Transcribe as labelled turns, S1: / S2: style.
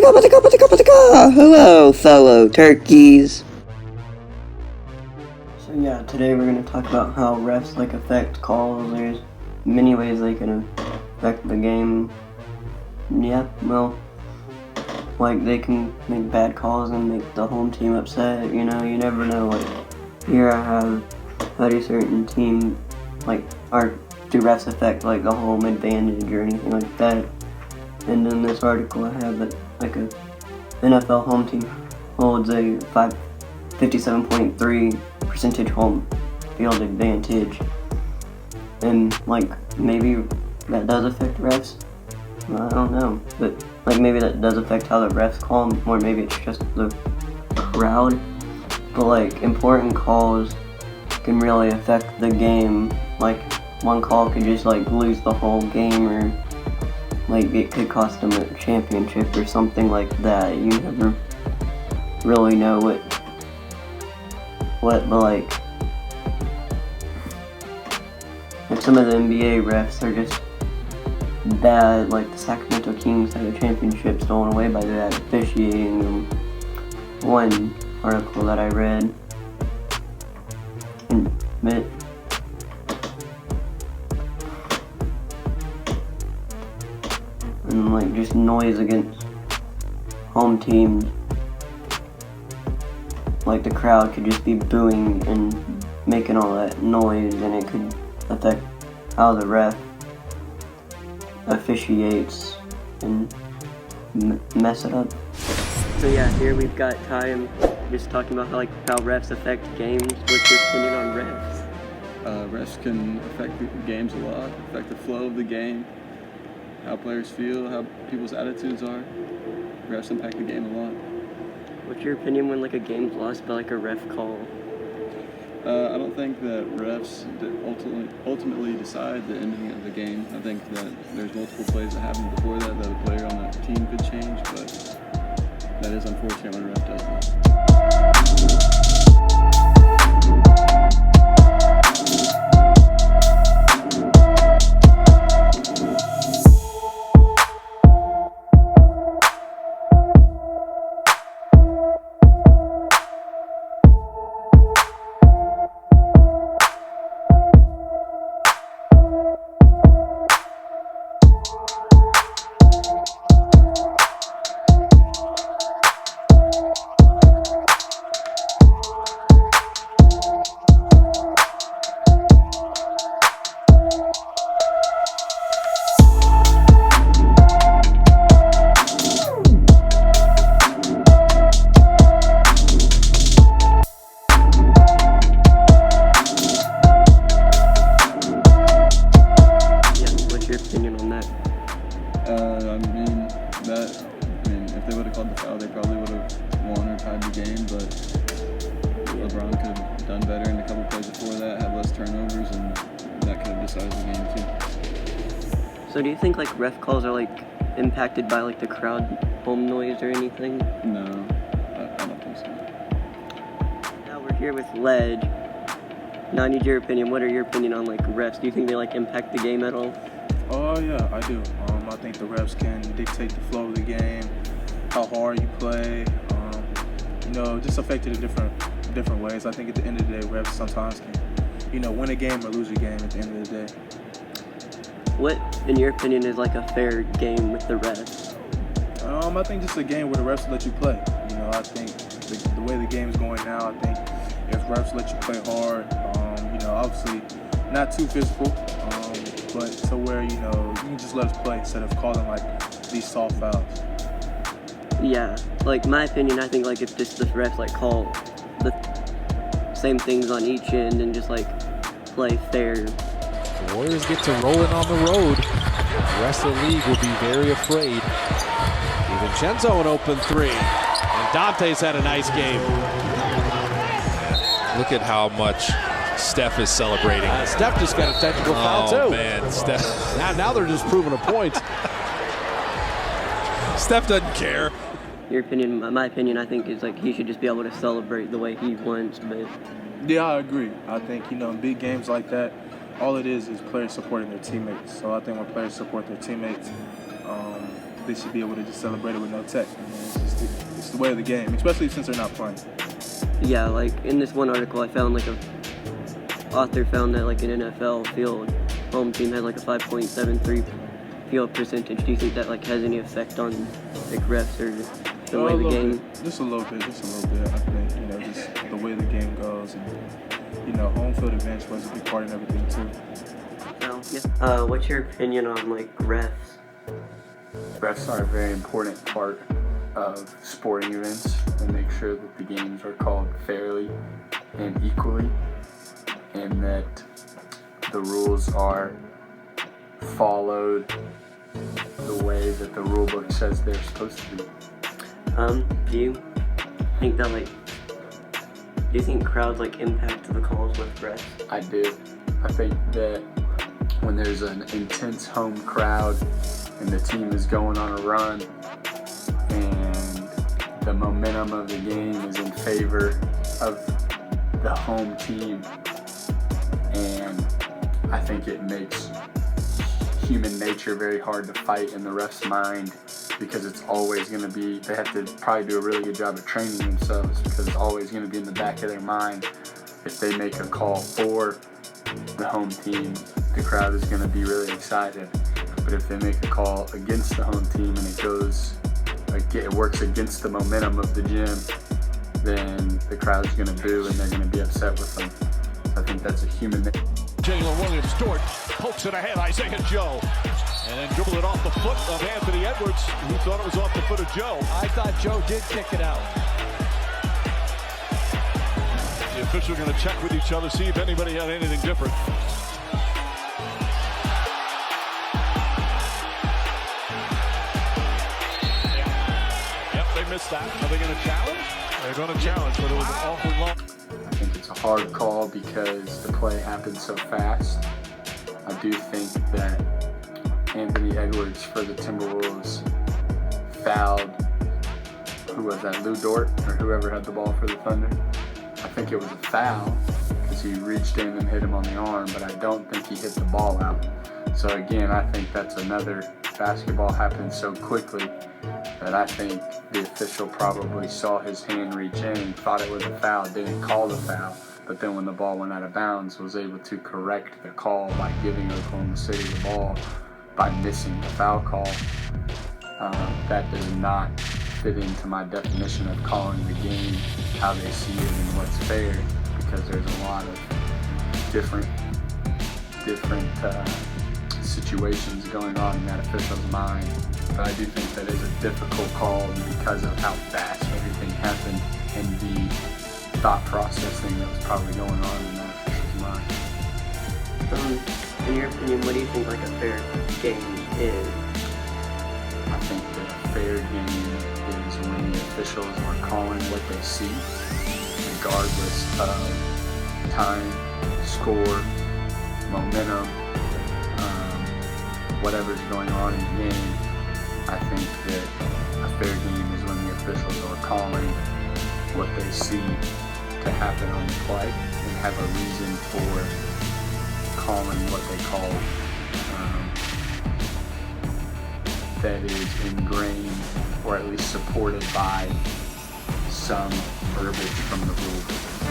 S1: Hello, fellow turkeys. So yeah, today we're going to talk about how refs affect calls. There's many ways they can affect the game. Yeah, well, they can make bad calls and make the home team upset. You know, you never know. Here I have how do certain team do refs affect the home advantage or anything like that. And in this article I have that a NFL home team holds a 57.3% home field advantage, and maybe that does affect refs. I don't know, but maybe that does affect how the refs call them, or maybe it's just the crowd. But important calls can really affect the game. One call could just lose the whole game, or it could cost them a championship or something like that. You never really know what some of the NBA refs are just bad. The Sacramento Kings had a championship stolen away by that officiating. One article that I read, and just noise against home teams. The crowd could just be booing and making all that noise, and it could affect how the ref officiates and mess it up. So yeah, here we've got Ty just talking about how refs affect games. What's your opinion on refs?
S2: Refs can affect the games a lot, affect the flow of the game, how players feel, how people's attitudes are. Refs impact the game a lot.
S1: What's your opinion when a game's lost by a ref call?
S2: I don't think that refs ultimately decide the ending of the game. I think that there's multiple plays that happened before that a player on the team could change, but that is unfortunate when a ref does that. If they would have called the foul, they probably would have won or tied the game, but LeBron could have done better in a couple plays before that, had less turnovers, and that could have decided the game too.
S1: So do you think ref calls are impacted by the crowd home noise or anything?
S2: No, I don't think so.
S1: Now we're here with Ledge. Now I need your opinion. What are your opinion on refs? Do you think they impact the game at all?
S3: Oh yeah, I do. I think the refs can dictate the flow of the game, how hard you play. Just affect it in different ways. I think at the end of the day, refs sometimes can, win a game or lose a game at the end of the day.
S1: What, in your opinion, is a fair game with the refs?
S3: I think just a game where the refs let you play. I think the way the game is going now, I think if refs let you play hard, obviously not too physical, but to where, you can just let us play instead of calling these soft fouls.
S1: Yeah, my opinion, I think if just the refs call the same things on each end and just play fair.
S4: The Warriors get to rolling on the road. The rest of the league will be very afraid. DiVincenzo an open three. And Dante's had a nice game.
S5: Look at how much Steph is celebrating.
S4: Steph just got a technical foul too.
S5: Oh man, Steph.
S4: Now they're just proving a point.
S5: Steph doesn't care.
S1: Your opinion, my opinion, I think is he should just be able to celebrate the way he wants. But
S3: yeah, I agree. I think in big games like that, all it is players supporting their teammates. So I think when players support their teammates, they should be able to just celebrate it with no tech. I mean, it's the way of the game, especially since they're not playing.
S1: Yeah, like in this one article I found, like a author found that like an NFL field home team had like a 5.73 field percentage. Do you think that like has any effect on like refs or the way the game?
S3: Just a little bit. I think, just the way the game goes, and home field advantage plays a big part in everything too.
S1: So, yeah. What's your opinion on like refs?
S6: Refs are a very important part of sporting events and make sure that the games are called fairly and equally, and that the rules are followed the way that the rule book says they're supposed to be.
S1: Do you think that do you think crowds like impact the calls with refs?
S6: I do. I think that when there's an intense home crowd and the team is going on a run and the momentum of the game is in favor of the home team, and I think it makes human nature very hard to fight in the ref's mind, because it's always going to be, they have to probably do a really good job of training themselves, because it's always going to be in the back of their mind, if they make a call for the home team, the crowd is going to be really excited. But if they make a call against the home team and it works against the momentum of the gym, then the crowd's going to boo and they're going to be upset with them. I think that's a human nature.
S7: Jalen Williams-Dort pokes it ahead, Isaiah Joe. And then dribble it off the foot of Anthony Edwards, who thought it was off the foot of Joe.
S8: I thought Joe did kick it out.
S7: The officials are going to check with each other, see if anybody had anything different. Yep, they missed that. Are they going to challenge? They're going to challenge, but it was an awfully long.
S6: I think it's a hard call because the play happened so fast. I do think that Anthony Edwards for the Timberwolves fouled, who was that, Lou Dort, or whoever had the ball for the Thunder. I think it was a foul because he reached in and hit him on the arm, but I don't think he hit the ball out. So again, I think that's another, basketball happened so quickly that I think the official probably saw his hand reach in, thought it was a foul, didn't call the foul, but then when the ball went out of bounds, was able to correct the call by giving Oklahoma City the ball by missing the foul call. That does not fit into my definition of calling the game how they see it and what's fair, because there's a lot of different situations going on in that official's mind. But I do think that is a difficult call because of how fast everything happened and the thought processing that was probably going on in that official's mind.
S1: In your opinion, what do you think like a fair game is?
S6: I think that a fair game is when the officials are calling what they see, regardless of time, score, momentum, whatever's going on in the game. I think that a fair game is when the officials are calling what they see to happen on the play and have a reason for calling what they call, that is ingrained or at least supported by some verbiage from the rule book.